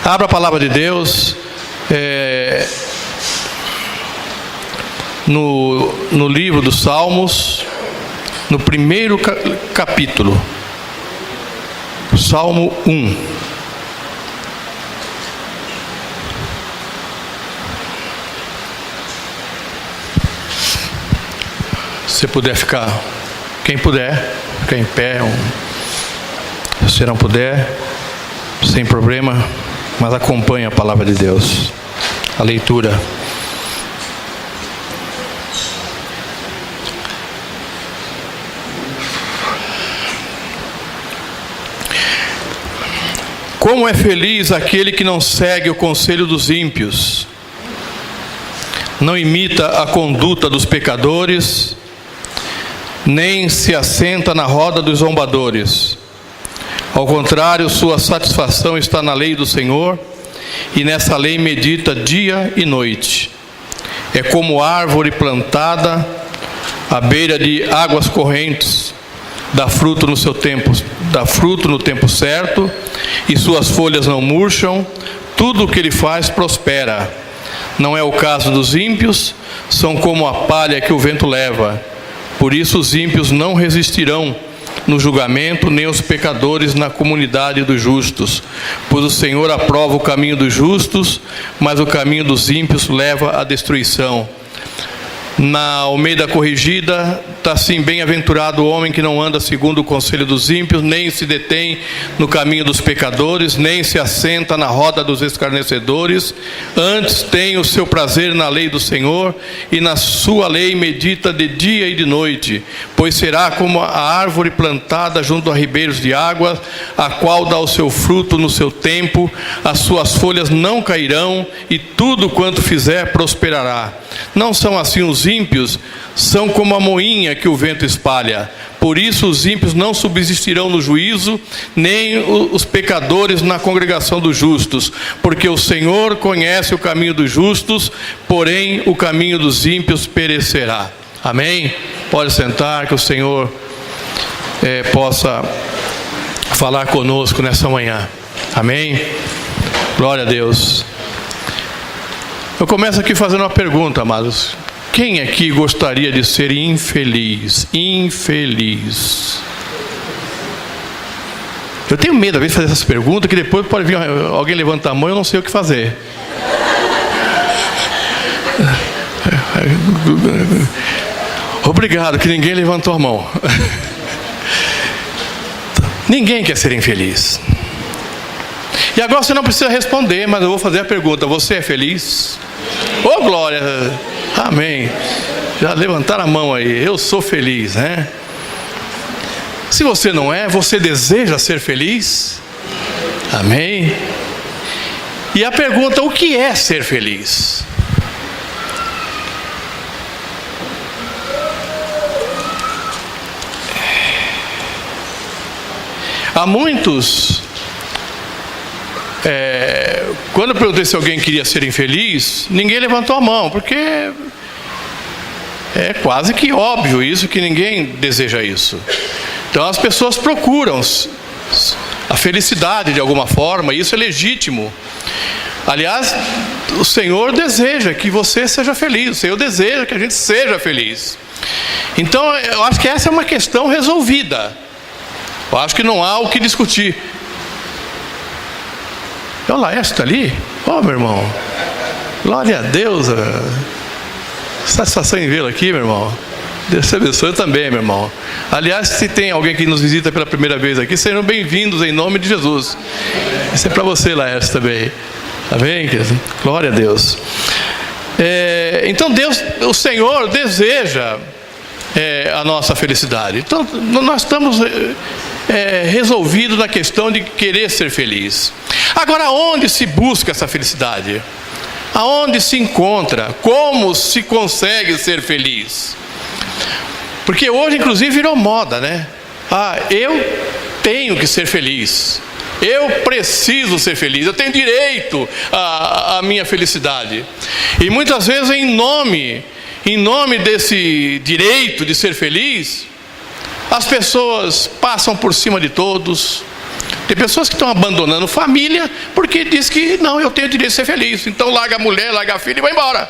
Abra a palavra de Deus no livro dos Salmos, no primeiro capítulo, Salmo 1. Se puder ficar, quem puder, ficar em pé, se não puder, sem problema, mas acompanhe a palavra de Deus, a leitura. Como é feliz aquele que não segue o conselho dos ímpios, não imita a conduta dos pecadores, nem se assenta na roda dos zombadores. Ao contrário, sua satisfação está na lei do Senhor, e nessa lei medita dia e noite. É como árvore plantada à beira de águas correntes, dá fruto no seu tempo, dá fruto no tempo certo, e suas folhas não murcham, tudo o que ele faz prospera. Não é o caso dos ímpios, são como a palha que o vento leva. Por isso os ímpios não resistirão no julgamento, nem os pecadores na comunidade dos justos. Pois o Senhor aprova o caminho dos justos, mas o caminho dos ímpios leva à destruição. Na Almeida Corrigida está assim: bem-aventurado o homem que não anda segundo o conselho dos ímpios, nem se detém no caminho dos pecadores, nem se assenta na roda dos escarnecedores. Antes tem o seu prazer na lei do Senhor, e na sua lei medita de dia e de noite. Pois será como a árvore plantada junto a ribeiros de água, a qual dá o seu fruto no seu tempo, as suas folhas não cairão, e tudo quanto fizer prosperará. Não são assim os ímpios, são como a moinha que o vento espalha. Por isso os ímpios não subsistirão no juízo, nem os pecadores na congregação dos justos. Porque o Senhor conhece o caminho dos justos, porém o caminho dos ímpios perecerá. Amém? Pode sentar, que o Senhor possa falar conosco nessa manhã. Amém? Glória a Deus. Eu começo aqui fazendo uma pergunta, amados. Quem aqui gostaria de ser infeliz? Infeliz. Eu tenho medo, às vezes, de fazer essas perguntas, que depois pode vir alguém levantar a mão e eu não sei o que fazer. Obrigado, que ninguém levantou a mão. Ninguém quer ser infeliz. E agora você não precisa responder, mas eu vou fazer a pergunta: você é feliz? Oh, glória! Amém. Já levantaram a mão aí. Eu sou feliz, né? Se você não é, você deseja ser feliz? Amém. E a pergunta: o que é ser feliz? Há muitos... quando eu perguntei se alguém queria ser infeliz, ninguém levantou a mão, porque é quase que óbvio isso, que ninguém deseja isso. Então as pessoas procuram a felicidade de alguma forma, e isso é legítimo. Aliás, o Senhor deseja que você seja feliz, o Senhor deseja que a gente seja feliz. Então eu acho que essa é uma questão resolvida. Eu acho que não há o que discutir. Olha lá, esta ali. Ó, meu irmão. Glória a Deus. Satisfação em vê-lo aqui, meu irmão. Deus te abençoe. Eu também, meu irmão. Aliás, se tem alguém que nos visita pela primeira vez aqui, sejam bem-vindos em nome de Jesus. Isso é para você, Laércio, também. Amém, querido? Glória a Deus. Então Deus, o Senhor deseja a nossa felicidade. Então nós estamos resolvidos na questão de querer ser feliz. Agora, onde se busca essa felicidade? Aonde se encontra? Como se consegue ser feliz? Porque hoje, inclusive, virou moda, né? Eu tenho que ser feliz. Eu preciso ser feliz. Eu tenho direito à minha felicidade. E muitas vezes, em nome desse direito de ser feliz, as pessoas passam por cima de todos, Tem pessoas que estão abandonando família porque diz que não, eu tenho o direito de ser feliz. Então larga a mulher, larga a filha e vai embora.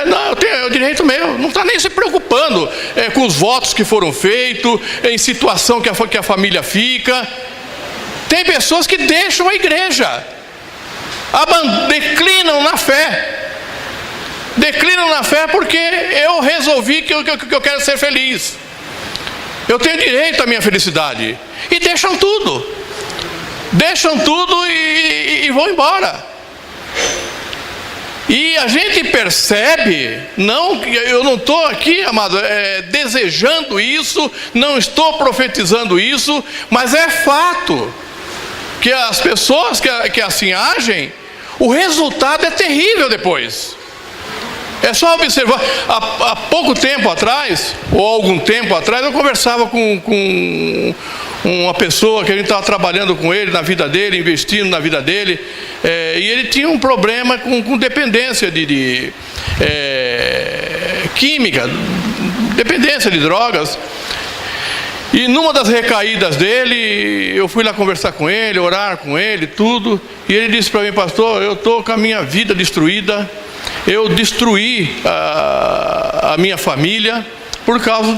Não, eu tenho, é o direito meu. Não está nem se preocupando com os votos que foram feitos, em situação que a família fica. Tem pessoas que deixam a igreja, declinam na fé. Declinam na fé porque eu resolvi que eu quero ser feliz. Eu tenho direito à minha felicidade. E deixam tudo. Deixam tudo e vão embora. E a gente percebe, eu não estou aqui, amado, desejando isso, não estou profetizando isso, mas é fato que as pessoas que assim agem, o resultado é terrível depois. É só observar. Há pouco tempo atrás, ou algum tempo atrás, eu conversava com uma pessoa que a gente estava trabalhando com ele, na vida dele, investindo na vida dele, e ele tinha um problema com dependência de química, dependência de drogas. E numa das recaídas dele, eu fui lá conversar com ele, orar com ele, tudo, e ele disse para mim: pastor, eu estou com a minha vida destruída. Eu destruí a minha família por causa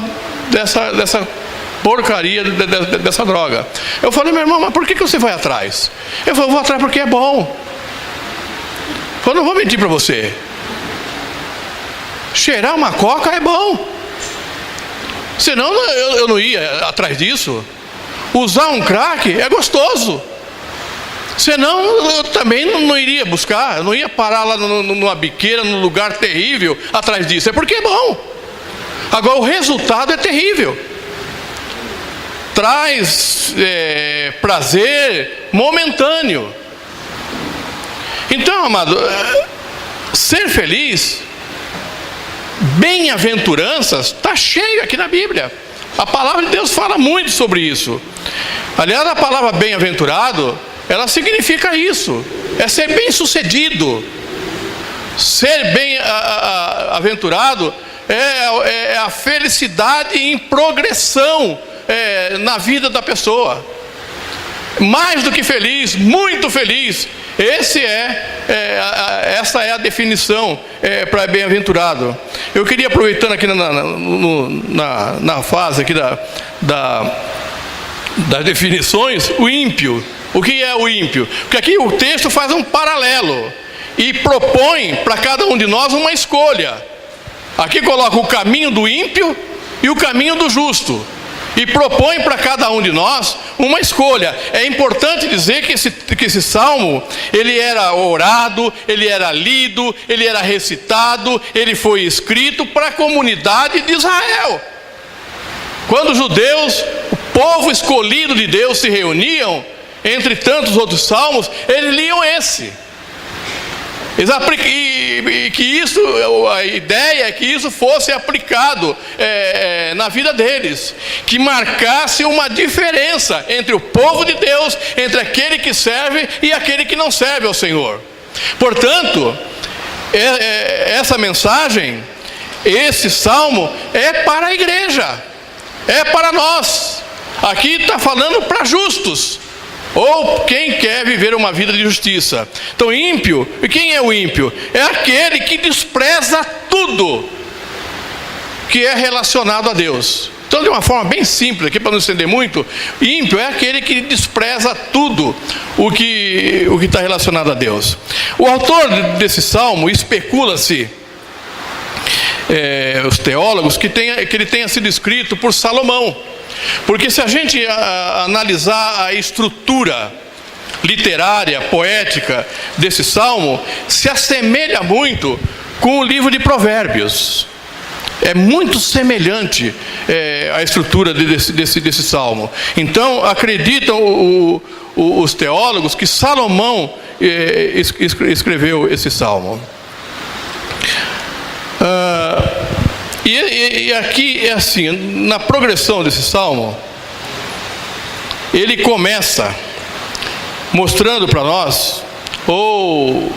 dessa porcaria, dessa droga. Eu falei: meu irmão, mas por que você vai atrás? Eu falei: eu vou atrás porque é bom. Eu falei: não vou mentir para você. Cheirar uma coca é bom. Senão eu não ia atrás disso. Usar um crack é gostoso. Senão eu também não iria buscar, eu não ia parar lá numa biqueira, num lugar terrível atrás disso. É porque é bom. Agora o resultado é terrível. Traz prazer momentâneo. Então, amado, ser feliz, bem-aventuranças, está cheio aqui na Bíblia. A palavra de Deus fala muito sobre isso. Aliás, a palavra bem-aventurado, ela significa isso, é ser bem-sucedido. Ser bem-aventurado é a felicidade em progressão na vida da pessoa. Mais do que feliz, muito feliz. Essa é a definição para bem-aventurado. Eu queria, aproveitando aqui na fase aqui das definições, o ímpio. O que é o ímpio? Porque aqui o texto faz um paralelo e propõe para cada um de nós uma escolha. Aqui coloca o caminho do ímpio e o caminho do justo, e propõe para cada um de nós uma escolha. É importante dizer que esse salmo, ele era orado, ele era lido, ele era recitado, ele foi escrito para a comunidade de Israel. Quando os judeus, o povo escolhido de Deus, se reuniam, entre tantos outros salmos, eles liam esse. E que isso, a ideia é que isso fosse aplicado na vida deles, que marcasse uma diferença entre o povo de Deus, entre aquele que serve e aquele que não serve ao Senhor. Portanto, essa mensagem, esse salmo é para a igreja, é para nós. Aqui está falando para justos, ou quem quer viver uma vida de justiça. Então, ímpio, e quem é o ímpio? É aquele que despreza tudo que é relacionado a Deus. Então, de uma forma bem simples, aqui para não estender muito, ímpio é aquele que despreza tudo o que está relacionado a Deus. O autor desse salmo, especula-se, os teólogos, que ele tenha sido escrito por Salomão. Porque se a gente analisar a estrutura literária, poética desse salmo, se assemelha muito com o livro de Provérbios. É muito semelhante a estrutura desse salmo. Então, acreditam os teólogos que Salomão escreveu esse salmo. E aqui é assim, na progressão desse salmo, ele começa mostrando para nós, ou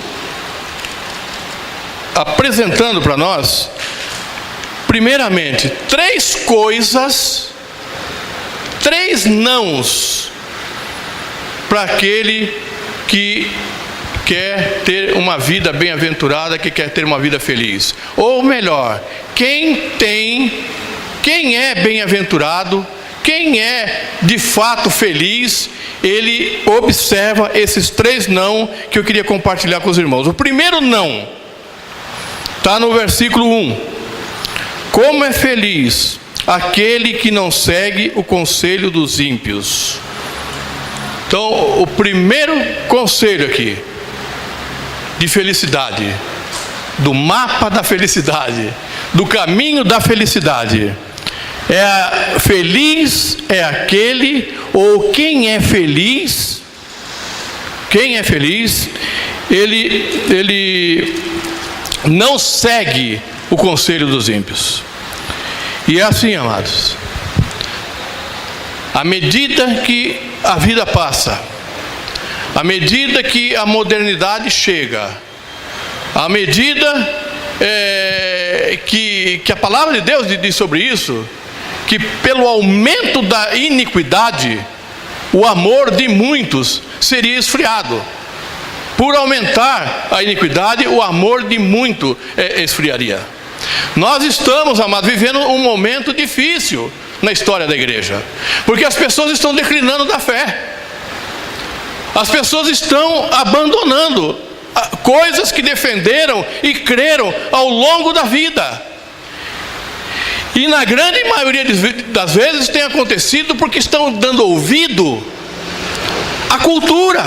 apresentando para nós, primeiramente, três coisas 3 nãos para aquele que quer ter uma vida bem-aventurada, que quer ter uma vida feliz. Ou melhor, quem é bem-aventurado, quem é de fato feliz, ele observa esses 3 não que eu queria compartilhar com os irmãos. O primeiro não está no versículo 1. Como é feliz aquele que não segue o conselho dos ímpios. Então, o primeiro conselho aqui, de felicidade, do mapa da felicidade, do caminho da felicidade, feliz é aquele, ou quem é feliz, ele não segue o conselho dos ímpios. E é assim, amados, à medida que a vida passa, à medida que a modernidade chega, à medida que a palavra de Deus diz sobre isso, que pelo aumento da iniquidade, o amor de muitos seria esfriado. Por aumentar a iniquidade, o amor de muito esfriaria. Nós estamos, amados, vivendo um momento difícil na história da igreja, porque as pessoas estão declinando da fé. As pessoas estão abandonando coisas que defenderam e creram ao longo da vida. E na grande maioria das vezes tem acontecido porque estão dando ouvido à cultura.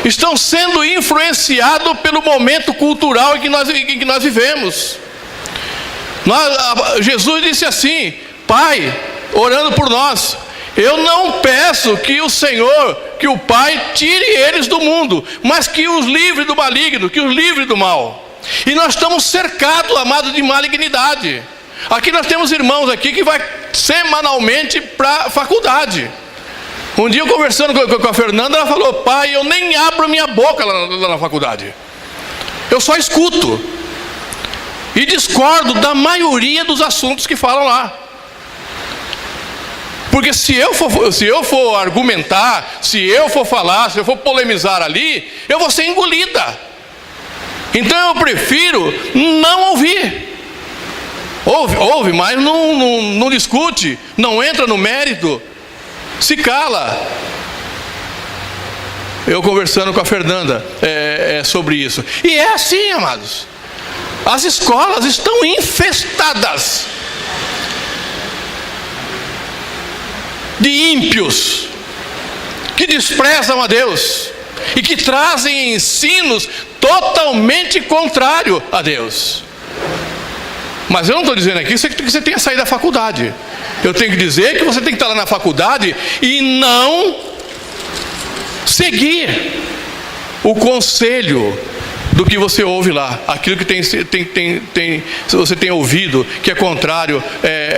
Estão sendo influenciados pelo momento cultural em que nós vivemos. Jesus disse assim: Pai, orando por nós, eu não peço que o Senhor, que o Pai tire eles do mundo, mas que os livre do maligno, que os livre do mal. E nós estamos cercados, amados, de malignidade. Aqui nós temos irmãos aqui que vai semanalmente para a faculdade. Um dia eu conversando com a Fernanda, ela falou: pai, eu nem abro minha boca lá na faculdade. Eu só escuto. E discordo da maioria dos assuntos que falam lá. Porque se eu for argumentar, se eu for falar, se eu for polemizar ali, eu vou ser engolida. Então eu prefiro não ouvir. Ouve, mas não discute, não entra no mérito, se cala. Eu conversando com a Fernanda sobre isso. E é assim, amados. As escolas estão infestadas de ímpios que desprezam a Deus e que trazem ensinos totalmente contrários a Deus. Mas eu não estou dizendo aqui que você tenha saído da faculdade. Eu tenho que dizer que você tem que estar lá na faculdade e não seguir o conselho do que você ouve lá, aquilo que você tem ouvido que é contrário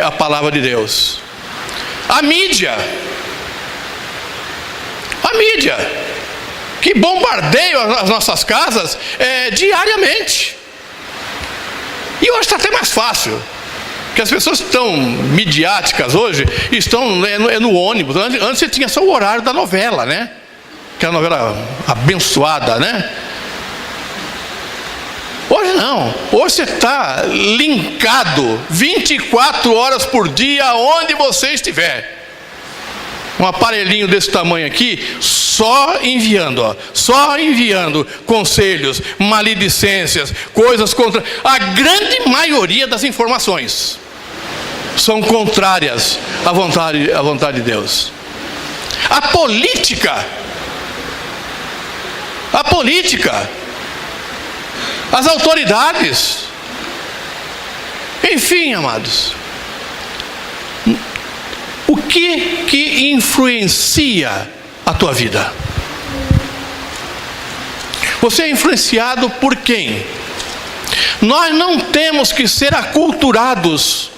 à palavra de Deus. A mídia que bombardeia as nossas casas diariamente. E hoje está até mais fácil, porque as pessoas estão midiáticas hoje, estão no ônibus. Antes você tinha só o horário da novela, né? Aquela novela abençoada, né? Hoje não. Hoje você está linkado 24 horas por dia, onde você estiver. Um aparelhinho desse tamanho aqui, só enviando conselhos, maledicências, coisas contra. A grande maioria das informações são contrárias à vontade de Deus. A política, as autoridades, enfim, amados. O que influencia a tua vida? Você é influenciado por quem? Nós não temos que ser aculturados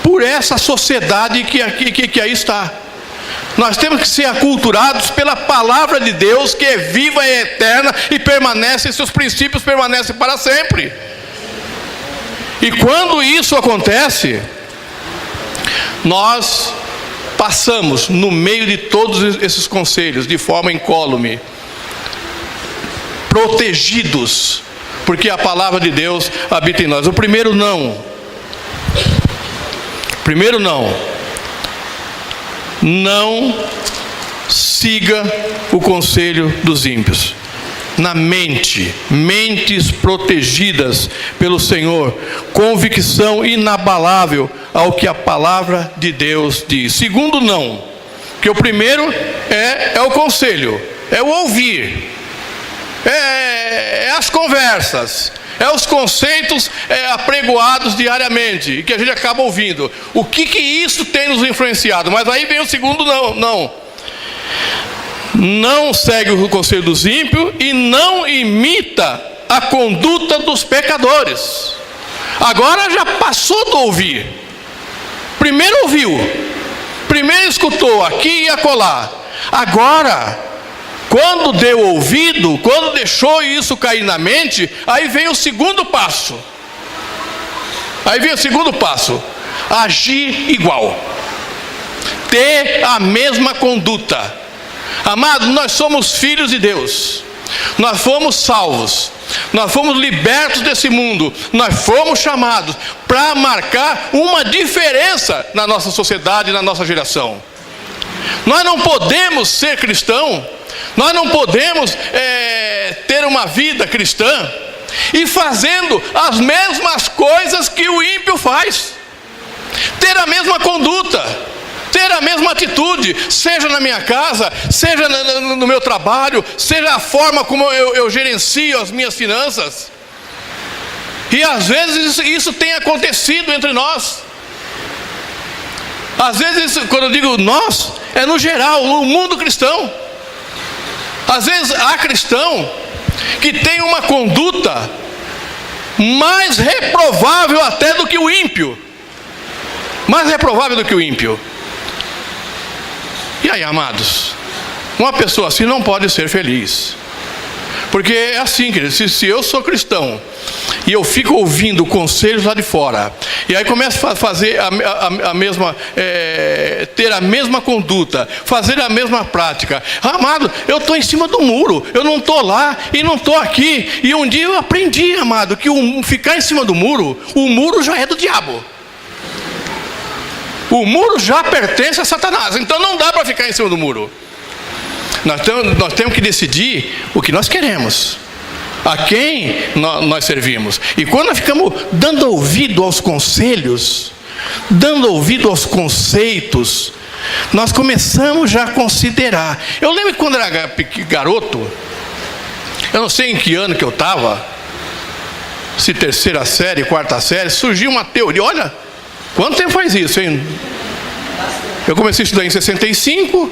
por essa sociedade que aí está. Nós temos que ser aculturados pela palavra de Deus, que é viva e eterna e permanece, seus princípios permanecem para sempre. E quando isso acontece, Nós passamos no meio de todos esses conselhos, de forma incólume, protegidos, porque a palavra de Deus habita em nós. O primeiro não. Não siga o conselho dos ímpios. Mentes protegidas pelo Senhor, convicção inabalável ao que a palavra de Deus diz. Segundo, não, que o primeiro é o conselho, é o ouvir, é as conversas, é os conceitos apregoados diariamente, que a gente acaba ouvindo. O que isso tem nos influenciado? Mas aí vem o segundo não segue o conselho dos ímpios e não imita a conduta dos pecadores. Agora já passou do ouvir. Primeiro ouviu, primeiro escutou aqui e acolá. Agora, quando deu ouvido, quando deixou isso cair na mente, aí vem o segundo passo. Agir igual, ter a mesma conduta. Amados, nós somos filhos de Deus, nós fomos salvos, nós fomos libertos desse mundo, nós fomos chamados para marcar uma diferença na nossa sociedade, na nossa geração. Nós não podemos ser cristão, nós não podemos ter uma vida cristã e fazendo as mesmas coisas que o ímpio faz, ter a mesma conduta, ter a mesma atitude, seja na minha casa, seja no meu trabalho, seja a forma como eu gerencio as minhas finanças. E às vezes isso tem acontecido entre nós. Às vezes, quando eu digo nós, é no geral, o mundo cristão. Às vezes há cristão que tem uma conduta mais reprovável até do que o ímpio. Mais reprovável do que o ímpio. E aí, amados, uma pessoa assim não pode ser feliz. Porque é assim, querido, se eu sou cristão e eu fico ouvindo conselhos lá de fora, e aí começo a fazer a mesma, ter a mesma conduta, fazer a mesma prática, amado, eu estou em cima do muro, eu não estou lá e não estou aqui. E um dia eu aprendi, amado, que ficar em cima do muro, o muro já é do diabo. O muro já pertence a Satanás, então não dá para ficar em cima do muro. Nós temos que decidir o que nós queremos, a quem nós servimos. E quando nós ficamos dando ouvido aos conselhos, dando ouvido aos conceitos, nós começamos já a considerar. Eu lembro que quando era garoto, eu não sei em que ano que eu estava, se terceira série, quarta série, surgiu uma teoria. Olha, quanto tempo faz isso, hein? Eu comecei a estudar em 65,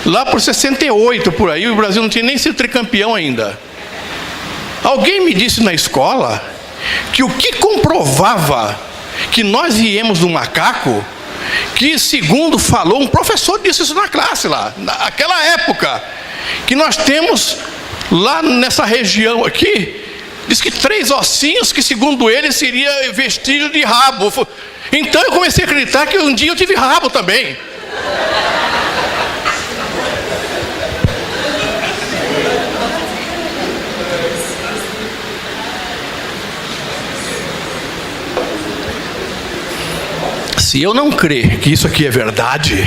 lá por 68, por aí, o Brasil não tinha nem sido tricampeão ainda. Alguém me disse na escola que o que comprovava que nós viemos do macaco, que segundo falou, um professor disse isso na classe lá, naquela época, que nós temos lá nessa região aqui, diz que 3 ossinhos que segundo ele seria vestígio de rabo. Então eu comecei a acreditar que um dia eu tive rabo também. Se eu não crer que isso aqui é verdade,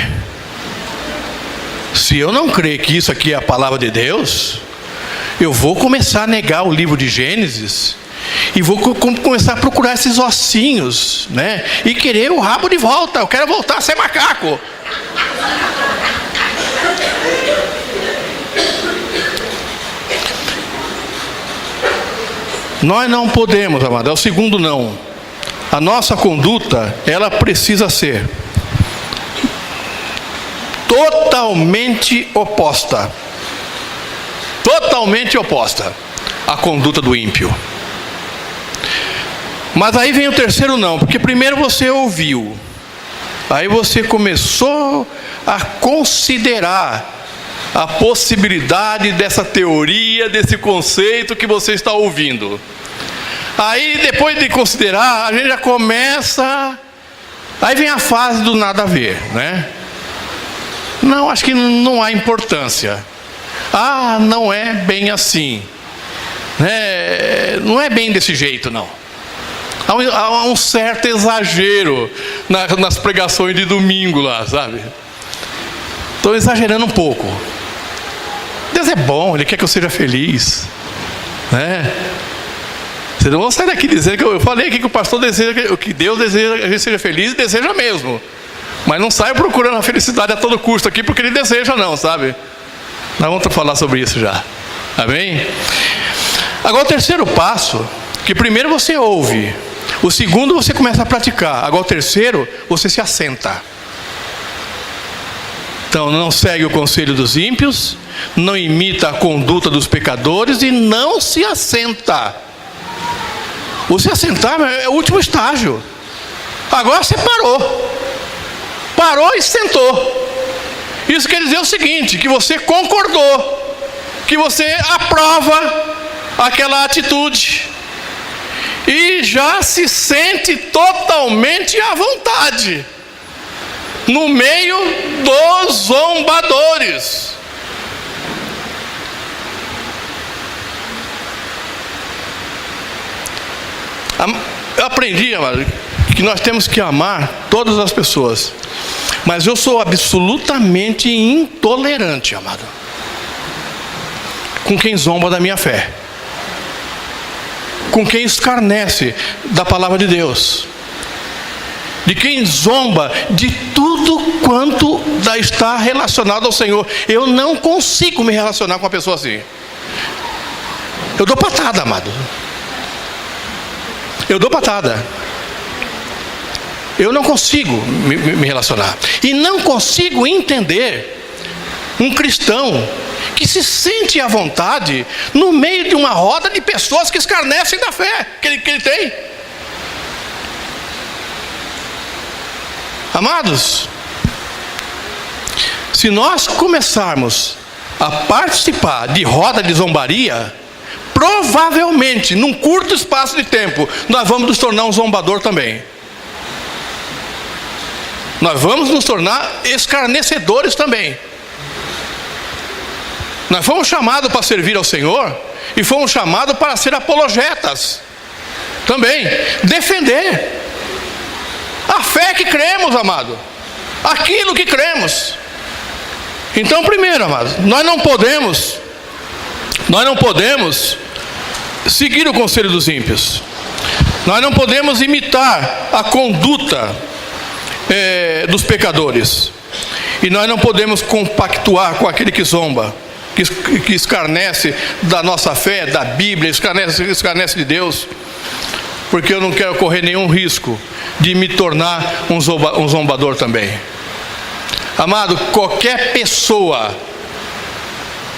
se eu não crer que isso aqui é a palavra de Deus, eu vou começar a negar o livro de Gênesis e vou começar a procurar esses ossinhos, né? E querer o rabo de volta. Eu quero voltar a ser macaco. Nós não podemos, amado, é o segundo não. A nossa conduta, ela precisa ser totalmente oposta à conduta do ímpio. Mas aí vem o terceiro não, porque primeiro você ouviu, aí você começou a considerar a possibilidade dessa teoria, desse conceito que você está ouvindo. Aí depois de considerar, a gente já começa Aí vem a fase do nada a ver, né? Não, acho que não há importância. Ah, não é bem assim. Não é bem desse jeito, não. Há um certo exagero nas pregações de domingo lá, sabe? Estou exagerando um pouco. Deus é bom, Ele quer que eu seja feliz, né? Vocês não vão sair daqui dizendo que eu falei aqui que o pastor deseja, que Deus deseja que a gente seja feliz, e deseja mesmo. Mas não saia procurando a felicidade a todo custo aqui, porque Ele deseja não, sabe? Nós vamos falar sobre isso já. Amém? Agora o terceiro passo, que primeiro você ouve, o segundo você começa a praticar, agora o terceiro você se assenta. Então não segue o conselho dos ímpios, não imita a conduta dos pecadores e não se assenta. O se assentar é o último estágio. Agora você parou e sentou. Isso quer dizer o seguinte, que você concordou, que você aprova aquela atitude e já se sente totalmente à vontade no meio dos zombadores. Eu aprendi, amado, que nós temos que amar todas as pessoas, mas eu sou absolutamente intolerante, amado, com quem zomba da minha fé, com quem escarnece da palavra de Deus, de quem zomba de tudo quanto está relacionado ao Senhor. Eu não consigo me relacionar com uma pessoa assim. Eu dou patada, amado. Eu dou patada. Eu não consigo me relacionar. E não consigo entender um cristão que se sente à vontade no meio de uma roda de pessoas que escarnecem da fé que ele tem. Amados, se nós começarmos a participar de roda de zombaria, provavelmente, num curto espaço de tempo, nós vamos nos tornar um zombador também. Nós vamos nos tornar escarnecedores também. Nós fomos chamados para servir ao Senhor e fomos chamados para ser apologetas também, defender a fé que cremos, amado, aquilo que cremos. Então, primeiro, amado, nós não podemos seguir o conselho dos ímpios. Nós não podemos imitar a conduta dos pecadores. E nós não podemos compactuar com aquele que zomba, que escarnece da nossa fé, da Bíblia, escarnece de Deus, porque eu não quero correr nenhum risco de me tornar um zombador também. Amado, qualquer pessoa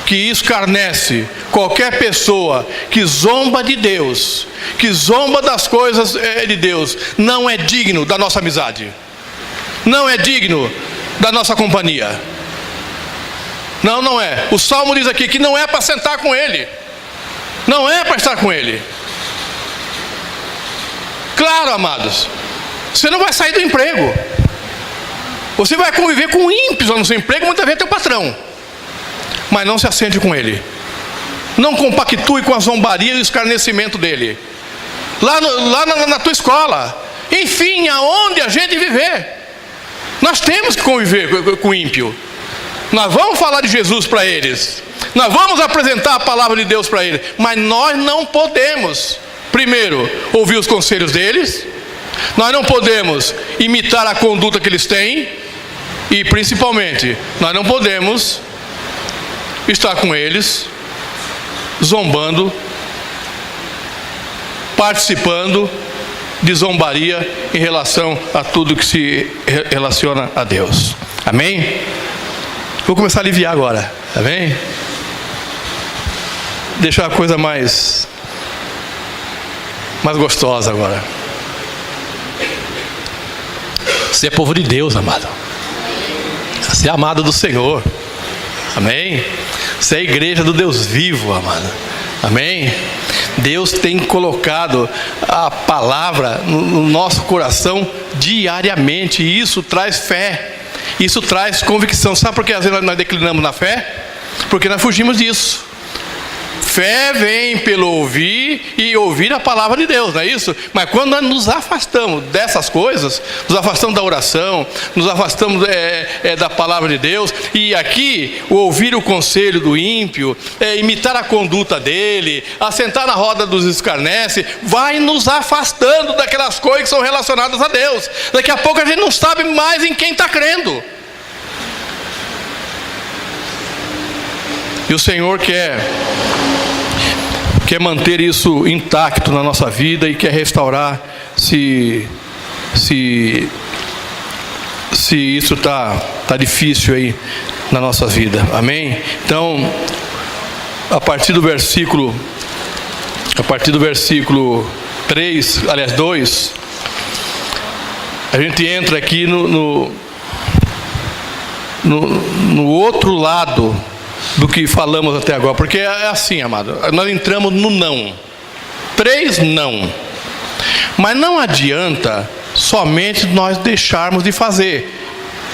que escarnece, qualquer pessoa que zomba de Deus, que zomba das coisas de Deus, não é digno da nossa amizade, não é digno da nossa companhia. Não é. O Salmo diz aqui que não é para sentar com ele, não é para estar com ele. Claro, amados, você não vai sair do emprego, você vai conviver com ímpios no seu emprego, muitas vezes é teu patrão, mas não se assente com ele, não compactue com a zombaria e o escarnecimento dele, lá na tua escola, enfim, aonde a gente viver, nós temos que conviver com o ímpio. Nós vamos falar de Jesus para eles, nós vamos apresentar a palavra de Deus para eles, mas nós não podemos, primeiro, ouvir os conselhos deles, nós não podemos imitar a conduta que eles têm, e principalmente, nós não podemos estar com eles, zombando, participando de zombaria em relação a tudo que se relaciona a Deus. Amém? Vou começar a aliviar agora, amém? Deixar a coisa mais gostosa agora. Você é povo de Deus, amado. Você é amado do Senhor. Amém? Você é a igreja do Deus vivo, amado. Amém? Deus tem colocado a palavra no nosso coração diariamente, e isso traz fé, isso traz convicção. Sabe por que às vezes nós declinamos na fé? Porque nós fugimos disso. Fé vem pelo ouvir e ouvir a palavra de Deus, não é isso? Mas quando nós nos afastamos dessas coisas, nos afastamos da oração, nos afastamos da palavra de Deus, e aqui o ouvir o conselho do ímpio, imitar a conduta dele, assentar na roda dos escarnece, vai nos afastando daquelas coisas que são relacionadas a Deus. Daqui a pouco a gente não sabe mais em quem está crendo. E o Senhor quer manter isso intacto na nossa vida e quer restaurar se isso tá difícil aí na nossa vida. Amém? Então, a partir do versículo 2, a gente entra aqui no outro lado do que falamos até agora, porque é assim, amado, nós entramos no não, 3 não, mas não adianta somente nós deixarmos de fazer.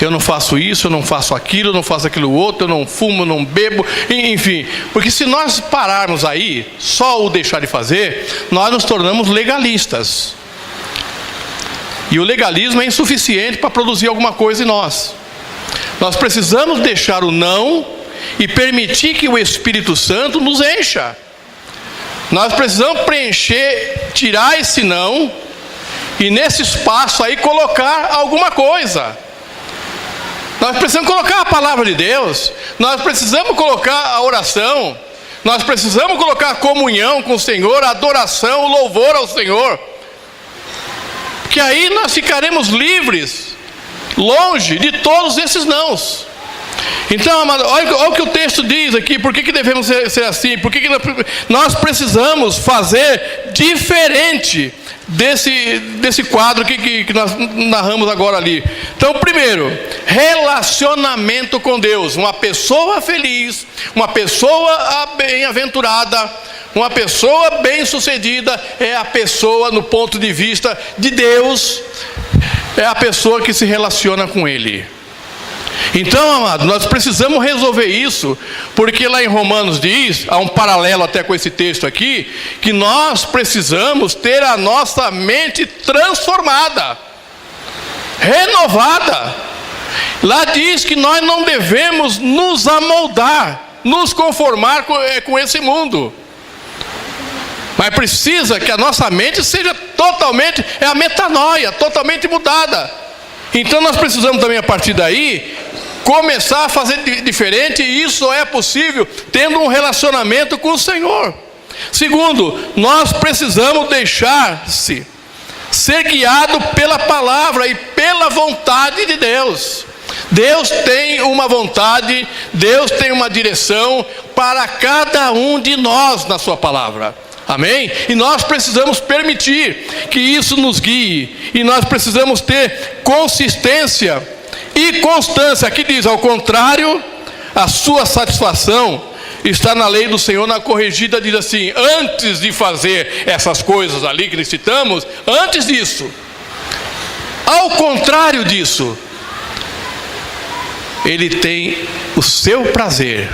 Eu não faço isso, eu não faço aquilo, eu não faço aquilo outro, eu não fumo, eu não bebo, enfim, porque se nós pararmos aí, só o deixar de fazer, nós nos tornamos legalistas, e o legalismo é insuficiente para produzir alguma coisa em nós. Nós precisamos deixar o não e permitir que o Espírito Santo nos encha. Nós precisamos preencher, tirar esse não, e nesse espaço aí colocar alguma coisa. Nós precisamos colocar a palavra de Deus, nós precisamos colocar a oração, nós precisamos colocar a comunhão com o Senhor, a adoração, o louvor ao Senhor, que aí nós ficaremos livres, longe de todos esses nãos. Então, amado, olha o que o texto diz aqui. Por que devemos ser assim? Por que nós precisamos fazer diferente desse quadro que nós narramos agora ali? Então, primeiro, relacionamento com Deus. Uma pessoa feliz, uma pessoa bem-aventurada, uma pessoa bem-sucedida é a pessoa, no ponto de vista de Deus, é a pessoa que se relaciona com Ele. Então, amado, nós precisamos resolver isso, porque lá em Romanos diz, há um paralelo até com esse texto aqui, que nós precisamos ter a nossa mente transformada, renovada. Lá diz que nós não devemos nos amoldar, nos conformar com esse mundo, mas precisa que a nossa mente seja totalmente, a metanoia, totalmente mudada. Então nós precisamos também, a partir daí, começar a fazer diferente, e isso é possível tendo um relacionamento com o Senhor. Segundo, nós precisamos deixar-se ser guiado pela palavra e pela vontade de Deus. Deus tem uma vontade, Deus tem uma direção para cada um de nós na sua palavra. Amém? E nós precisamos permitir que isso nos guie, e nós precisamos ter consistência e constância. Aqui diz, ao contrário, a sua satisfação está na lei do Senhor. Na corrigida diz assim, antes de fazer essas coisas ali que citamos, antes disso, ao contrário disso, ele tem o seu prazer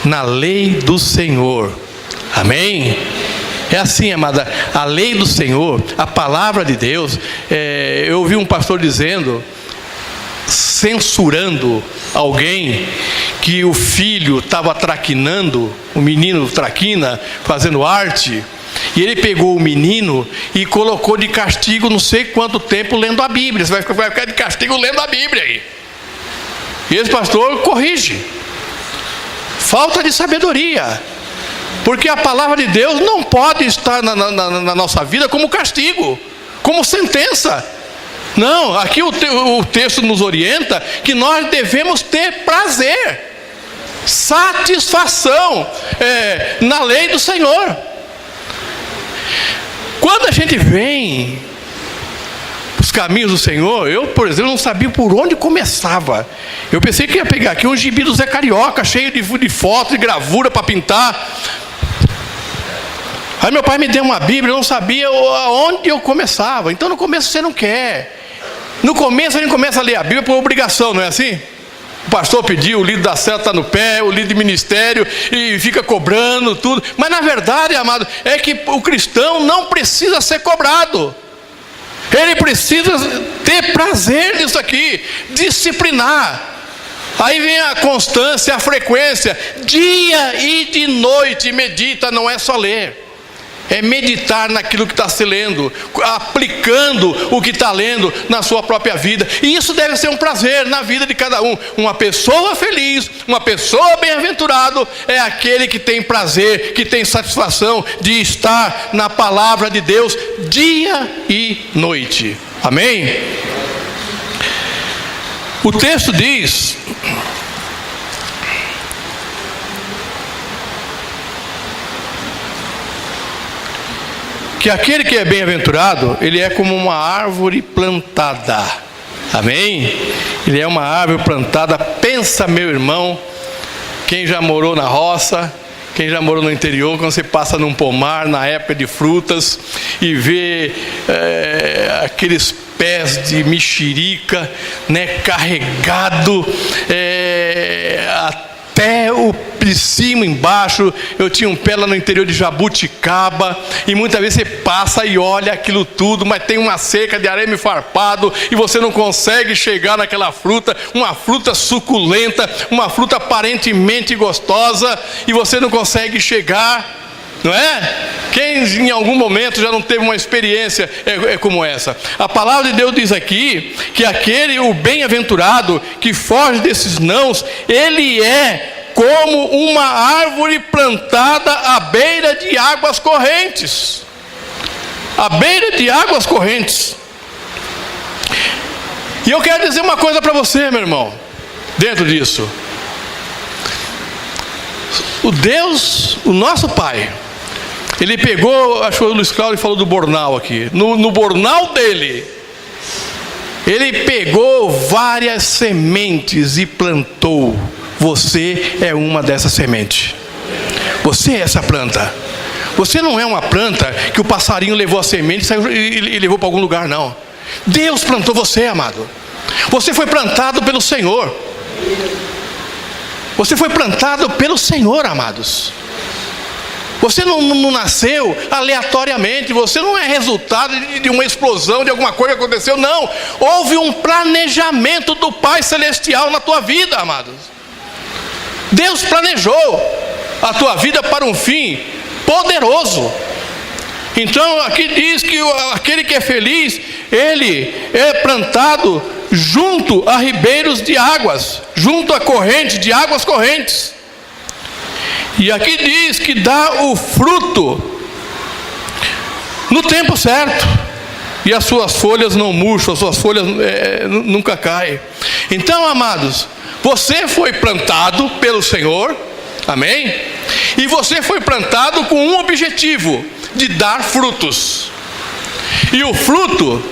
na lei do Senhor. Amém? É assim, amada, a lei do Senhor, a palavra de Deus. Eu ouvi um pastor dizendo, censurando alguém, que o filho estava traquinando, o menino traquina, fazendo arte, e ele pegou o menino e colocou de castigo não sei quanto tempo lendo a Bíblia. Você vai ficar de castigo lendo a Bíblia aí. E esse pastor corrige. Falta de sabedoria. Porque a palavra de Deus não pode estar na nossa vida como castigo, como sentença. Não, aqui o texto nos orienta que nós devemos ter prazer, satisfação na lei do Senhor. Quando a gente vem os caminhos do Senhor, eu, por exemplo, não sabia por onde começava. Eu pensei que ia pegar aqui um gibi do Zé Carioca, cheio de foto, de gravura para pintar. Aí meu pai me deu uma Bíblia, eu não sabia aonde eu começava. Então no começo você não quer. No começo a gente começa a ler a Bíblia por obrigação, não é assim? O pastor pediu, o líder da célula está no pé, o líder de ministério, e fica cobrando tudo. Mas na verdade, amado, é que o cristão não precisa ser cobrado. Ele precisa ter prazer nisso aqui, disciplinar. Aí vem a constância, a frequência, dia e de noite medita, não é só ler. É meditar naquilo que está se lendo, aplicando o que está lendo na sua própria vida. E isso deve ser um prazer na vida de cada um. Uma pessoa feliz, uma pessoa bem-aventurado é aquele que tem prazer, que tem satisfação de estar na palavra de Deus dia e noite. Amém? O texto diz: que aquele que é bem-aventurado, ele é como uma árvore plantada. Amém? Ele é uma árvore plantada. Pensa, meu irmão, quem já morou na roça, quem já morou no interior, quando você passa num pomar, na época de frutas, e vê aqueles pés de mexerica, né, carregado até o de cima embaixo. Eu tinha um pé lá no interior de Jabuticaba, e muitas vezes você passa e olha aquilo tudo, mas tem uma cerca de arame farpado, e você não consegue chegar naquela fruta, uma fruta suculenta, uma fruta aparentemente gostosa, e você não consegue chegar, não é? Quem em algum momento já não teve uma experiência como essa? A palavra de Deus diz aqui, que aquele, o bem-aventurado, que foge desses nãos, ele é como uma árvore plantada à beira de águas correntes. À beira de águas correntes. E eu quero dizer uma coisa para você, meu irmão, dentro disso. O Deus, o nosso Pai, ele pegou, acho que o Luiz Cláudio falou do bornal aqui, no bornal dele, ele pegou várias sementes e plantou. Você é uma dessas sementes. Você é essa planta. Você não é uma planta que o passarinho levou a semente e levou para algum lugar, não. Deus plantou você, amado. Você foi plantado pelo Senhor. Você foi plantado pelo Senhor, amados. Você não nasceu aleatoriamente. Você não é resultado de uma explosão, de alguma coisa que aconteceu. Não. Houve um planejamento do Pai Celestial na tua vida, amados. Deus planejou a tua vida para um fim poderoso. Então aqui diz que aquele que é feliz, ele é plantado junto a ribeiros de águas, junto a corrente de águas correntes. E aqui diz que dá o fruto no tempo certo, e as suas folhas não murcham, as suas folhas nunca caem. Então, amados, você foi plantado pelo Senhor, amém? E você foi plantado com um objetivo, de dar frutos. E o fruto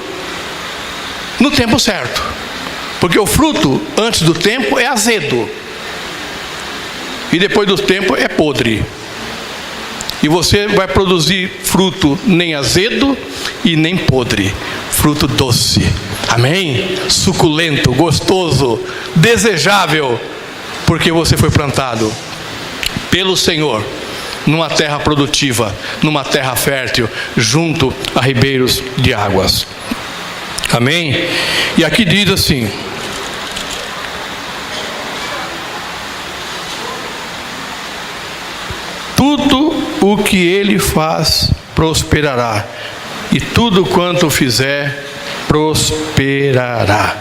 no tempo certo. Porque o fruto antes do tempo é azedo, e depois do tempo é podre. E você vai produzir fruto nem azedo e nem podre, fruto doce, amém? Suculento, gostoso, desejável, porque você foi plantado pelo Senhor numa terra produtiva, numa terra fértil, junto a ribeiros de águas, amém? E aqui diz assim: tudo o que ele faz prosperará, e tudo quanto fizer prosperará.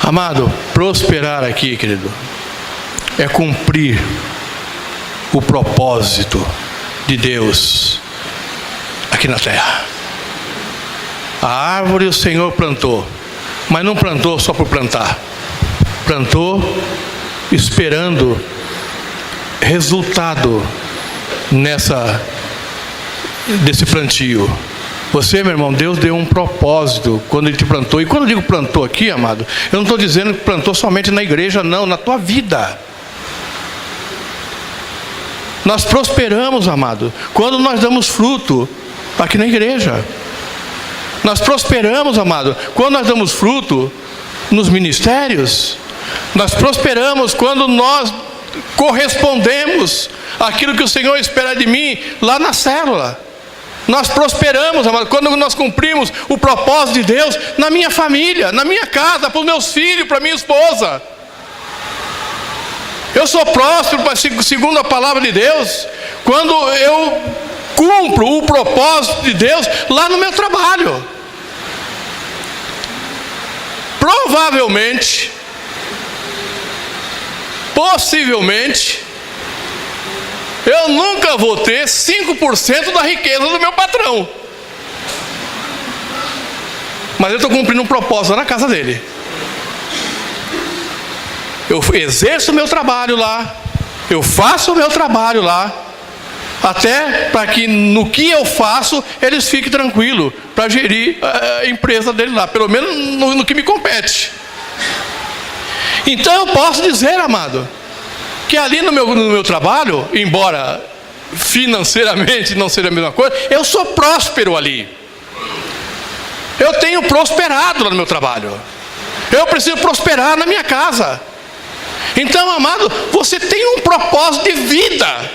Amado, prosperar aqui, querido, é cumprir o propósito de Deus aqui na terra. A árvore o Senhor plantou, mas não plantou só por plantar, plantou esperando resultado desse plantio. Você, meu irmão, Deus deu um propósito quando Ele te plantou. E quando eu digo plantou aqui, amado, eu não estou dizendo que plantou somente na igreja, não, na tua vida. Nós prosperamos, amado, quando nós damos fruto aqui na igreja. Nós prosperamos, amado, quando nós damos fruto nos ministérios. Nós prosperamos quando nós correspondemos àquilo que o Senhor espera de mim lá na célula. Nós prosperamos, amado, quando nós cumprimos o propósito de Deus na minha família, na minha casa, para os meus filhos, para a minha esposa. Eu sou próspero, segundo a palavra de Deus, quando eu cumpro o propósito de Deus lá no meu trabalho. Provavelmente, possivelmente, eu nunca vou ter 5% da riqueza do meu patrão. Mas eu estou cumprindo um propósito na casa dele. Eu exerço o meu trabalho lá, eu faço o meu trabalho lá, até para que no que eu faço, eles fiquem tranquilos, para gerir a empresa dele lá, pelo menos no que me compete. Então eu posso dizer, amado, que ali no meu trabalho, embora financeiramente não seja a mesma coisa, eu sou próspero ali. Eu tenho prosperado lá no meu trabalho. Eu preciso prosperar na minha casa. Então, amado, você tem um propósito de vida.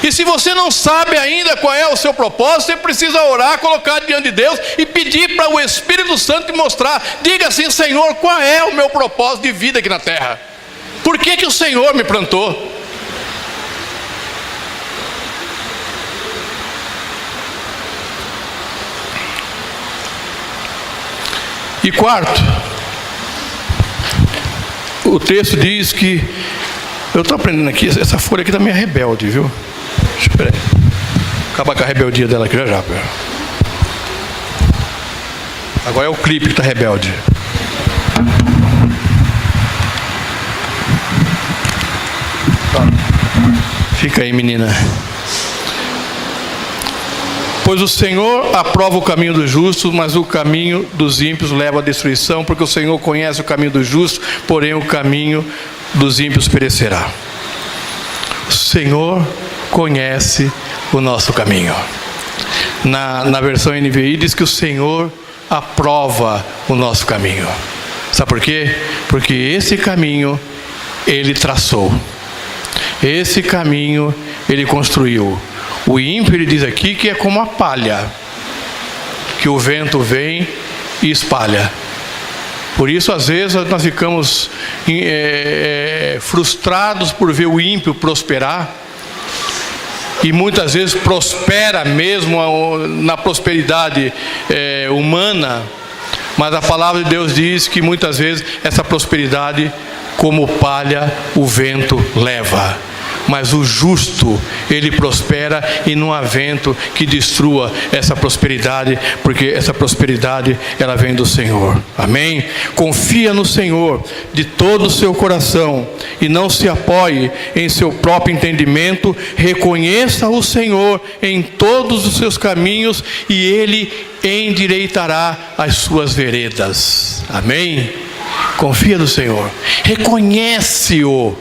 E se você não sabe ainda qual é o seu propósito, você precisa orar, colocar diante de Deus e pedir para o Espírito Santo te mostrar. Diga assim: Senhor, qual é o meu propósito de vida aqui na terra? Por que o Senhor me plantou? E quarto, o texto diz que, eu estou aprendendo aqui, essa folha aqui também é rebelde, viu? Deixa eu acabar com a rebeldia dela aqui já. Agora é o clipe que está rebelde. Fica aí, menina. Pois o Senhor aprova o caminho dos justos, mas o caminho dos ímpios leva à destruição, porque o Senhor conhece o caminho dos justos, porém o caminho dos ímpios perecerá. O Senhor conhece o nosso caminho. Na versão NVI diz que o Senhor aprova o nosso caminho. Sabe por quê? Porque esse caminho Ele traçou. Esse caminho Ele construiu. O ímpio, ele diz aqui, que é como a palha, que o vento vem e espalha. Por isso, às vezes, nós ficamos frustrados por ver o ímpio prosperar. E muitas vezes prospera mesmo na prosperidade humana. Mas a palavra de Deus diz que muitas vezes essa prosperidade, como palha, o vento leva. Mas o justo, ele prospera, e não há vento que destrua essa prosperidade, porque essa prosperidade, ela vem do Senhor. Amém? Confia no Senhor de todo o seu coração e não se apoie em seu próprio entendimento. Reconheça o Senhor em todos os seus caminhos e Ele endireitará as suas veredas. Amém? Confia no Senhor. Reconhece-o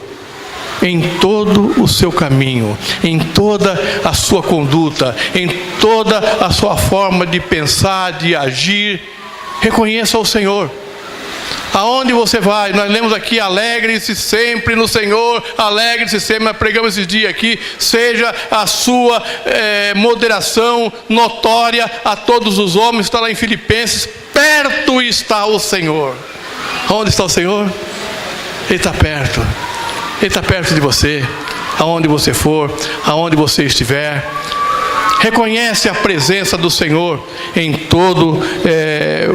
em todo o seu caminho, em toda a sua conduta, em toda a sua forma de pensar, de agir. Reconheça o Senhor. Aonde você vai? Nós lemos aqui: alegre-se sempre no Senhor, alegre-se sempre. Nós pregamos esses dias aqui: seja a sua moderação notória a todos os homens. Está lá em Filipenses: perto está o Senhor. Onde está o Senhor? Ele está perto. Ele está perto de você, aonde você for, aonde você estiver. Reconhece a presença do Senhor em todos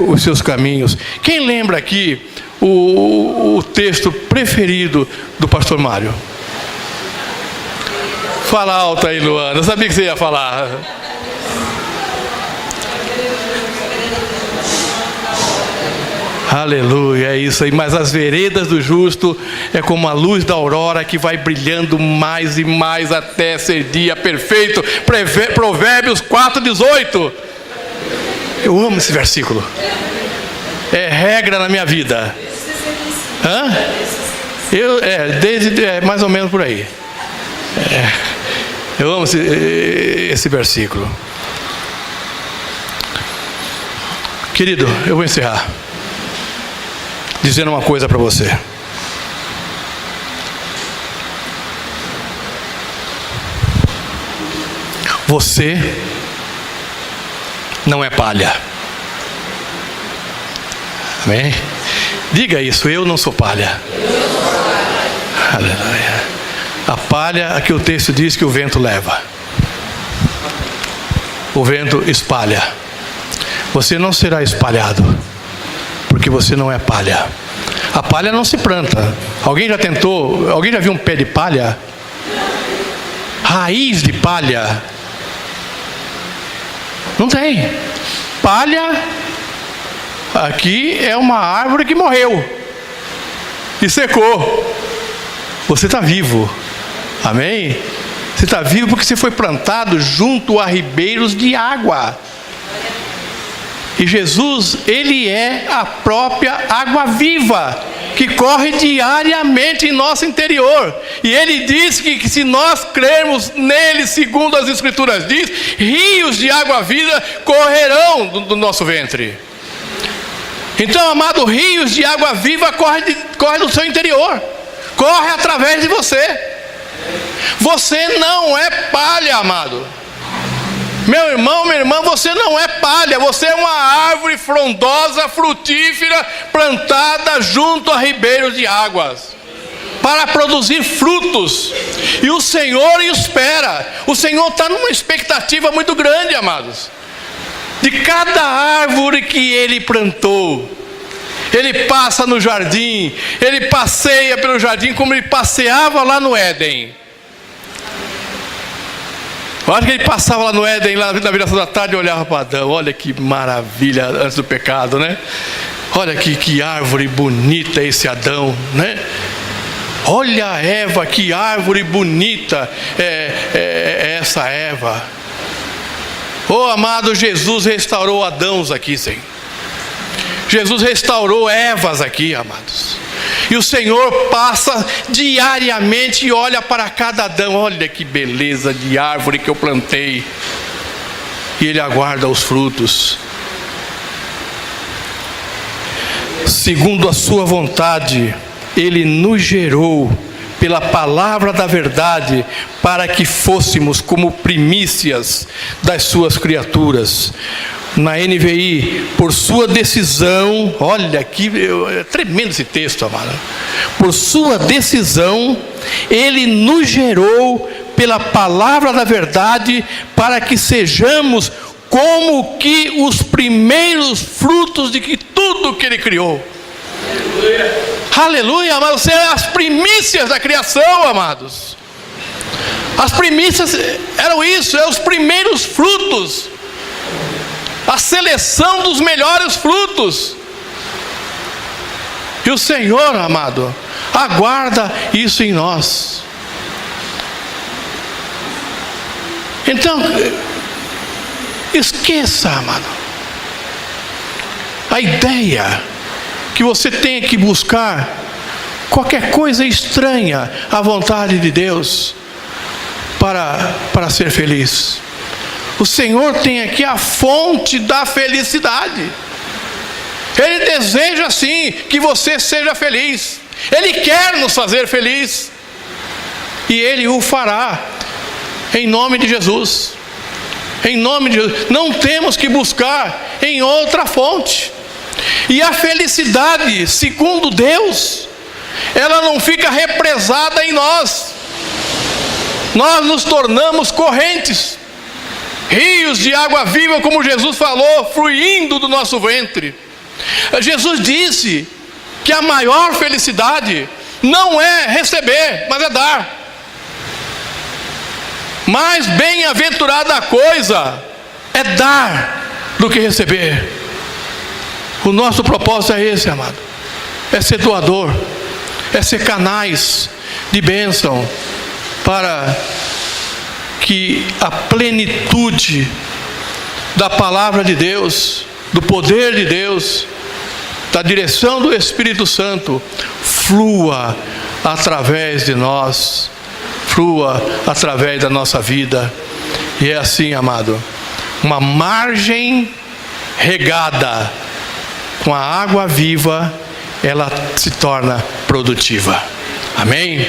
os seus caminhos. Quem lembra aqui o texto preferido do pastor Mário? Fala alto aí, Luana. Eu sabia que você ia falar. Aleluia, é isso aí. Mas as veredas do justo é como a luz da aurora, que vai brilhando mais e mais até ser dia perfeito. Provérbios 4:18. Eu amo esse versículo. É regra na minha vida. Desde mais ou menos por aí. Eu amo esse versículo. Querido, eu vou encerrar dizendo uma coisa para você. Você não é palha. Amém? Diga isso, eu não sou palha. Aleluia. A palha, aqui o texto diz que o vento leva. O vento espalha. Você não será espalhado, porque você não é palha. A palha não se planta. Alguém já tentou? Alguém já viu um pé de palha? Raiz de palha? Não tem. Palha, aqui é uma árvore que morreu e secou. Você está vivo. Amém? Você está vivo porque você foi plantado junto a ribeiros de água. E Jesus, Ele é a própria água viva, que corre diariamente em nosso interior. E Ele diz que se nós crermos nele, segundo as Escrituras diz, rios de água viva correrão do nosso ventre. Então, amado, rios de água viva corre do seu interior, corre através de você. Você não é palha, amado. Meu irmão, minha irmã, você não é palha, você é uma árvore frondosa, frutífera, plantada junto a ribeiros de águas, para produzir frutos. E o Senhor espera. O Senhor está numa expectativa muito grande, amados, de cada árvore que Ele plantou. Ele passa no jardim, Ele passeia pelo jardim como Ele passeava lá no Éden. Eu acho que Ele passava lá no Éden, lá na viração da tarde, e olhava para Adão. Olha que maravilha antes do pecado, né? Olha que árvore bonita esse Adão, né? Olha a Eva, que árvore bonita é essa Eva. Oh, amado, Jesus restaurou Adãos aqui, Senhor. Jesus restaurou Evas aqui, amados. E o Senhor passa diariamente e olha para cada Adão. Olha que beleza de árvore que eu plantei. E Ele aguarda os frutos. Segundo a sua vontade, Ele nos gerou pela palavra da verdade, para que fôssemos como primícias das suas criaturas. Na NVI, por sua decisão, olha que é tremendo esse texto, amado. Por sua decisão, Ele nos gerou pela palavra da verdade, para que sejamos como que os primeiros frutos de que tudo que Ele criou. Aleluia, aleluia, amados. Você é as primícias da criação, amados. As primícias eram isso, é os primeiros frutos. A seleção dos melhores frutos. E o Senhor, amado, aguarda isso em nós. Então, esqueça, amado, a ideia que você tem que buscar qualquer coisa estranha à vontade de Deus para ser feliz. O Senhor tem aqui a fonte da felicidade. Ele deseja sim que você seja feliz. Ele quer nos fazer feliz. E Ele o fará. Em nome de Jesus. Em nome de Jesus. Não temos que buscar em outra fonte. E a felicidade, segundo Deus, ela não fica represada em nós. Nós nos tornamos correntes. Rios de água viva, como Jesus falou, fluindo do nosso ventre. Jesus disse que a maior felicidade não é receber, mas é dar. Mais bem-aventurada a coisa é dar do que receber. O nosso propósito é esse, amado. É ser doador, é ser canais de bênção para que a plenitude da palavra de Deus, do poder de Deus, da direção do Espírito Santo, flua através de nós, flua através da nossa vida. E é assim, amado, uma margem regada com a água viva, ela se torna produtiva. Amém?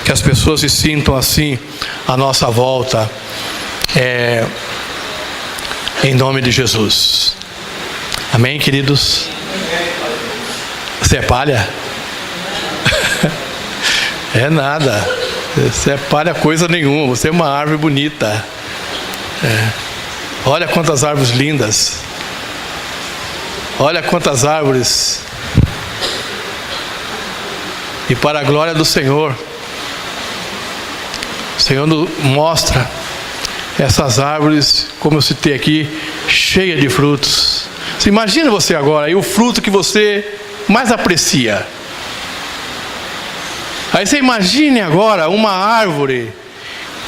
Que as pessoas se sintam assim à nossa volta, em nome de Jesus. Amém, queridos? Você é palha? É nada. Você é palha coisa nenhuma. Você é uma árvore bonita. Olha quantas árvores lindas. Olha quantas árvores. E para a glória do Senhor, o Senhor nos mostra essas árvores, como eu citei aqui, cheia de frutos. Você imagina você agora, aí o fruto que você mais aprecia. Aí você imagine agora uma árvore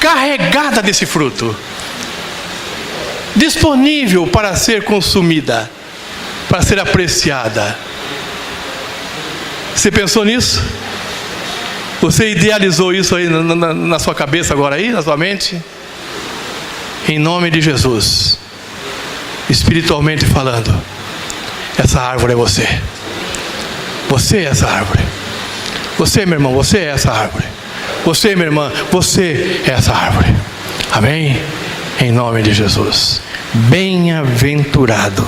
carregada desse fruto, disponível para ser consumida, para ser apreciada. Você pensou nisso? Você idealizou isso aí na sua cabeça agora aí, na sua mente? Em nome de Jesus, espiritualmente falando, essa árvore é você. Você é essa árvore. Você, meu irmão, você é essa árvore. Você, minha irmã, você é essa árvore. Amém? Em nome de Jesus. Bem-aventurado,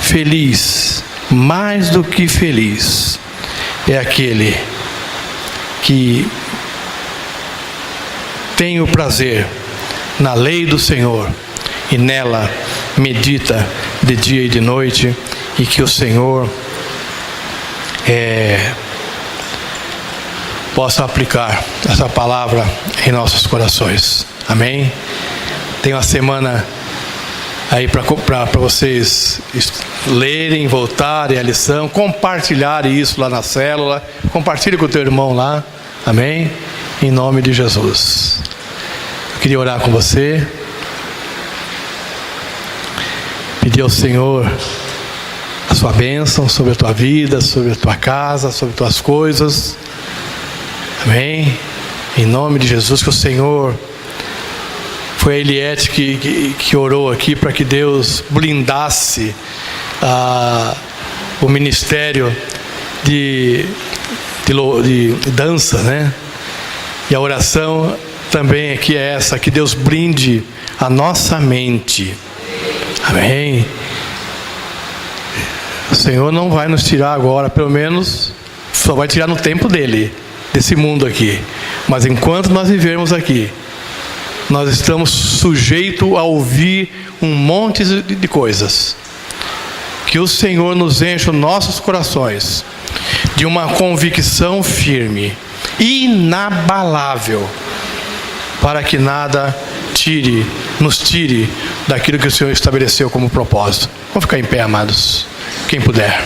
feliz, mais do que feliz, é aquele que tem o prazer na lei do Senhor e nela medita de dia e de noite, e que o Senhor possa aplicar essa palavra em nossos corações. Amém? Tem uma semana aí para vocês lerem, voltarem a lição, compartilharem isso lá na célula, compartilhe com o teu irmão lá. Amém? Em nome de Jesus. Eu queria orar com você, pedir ao Senhor a sua bênção sobre a tua vida, sobre a tua casa, sobre as tuas coisas. Amém? Em nome de Jesus, que o Senhor... Foi a Eliette que orou aqui para que Deus blindasse o ministério de dança, né? E a oração também aqui é essa, que Deus blinde a nossa mente. Amém? O Senhor não vai nos tirar agora, pelo menos só vai tirar no tempo dele, desse mundo aqui. Mas enquanto nós vivermos aqui, nós estamos sujeitos a ouvir um monte de coisas. Que o Senhor nos enche os nossos corações de uma convicção firme, inabalável, para que nada nos tire daquilo que o Senhor estabeleceu como propósito. Vamos ficar em pé, amados, quem puder.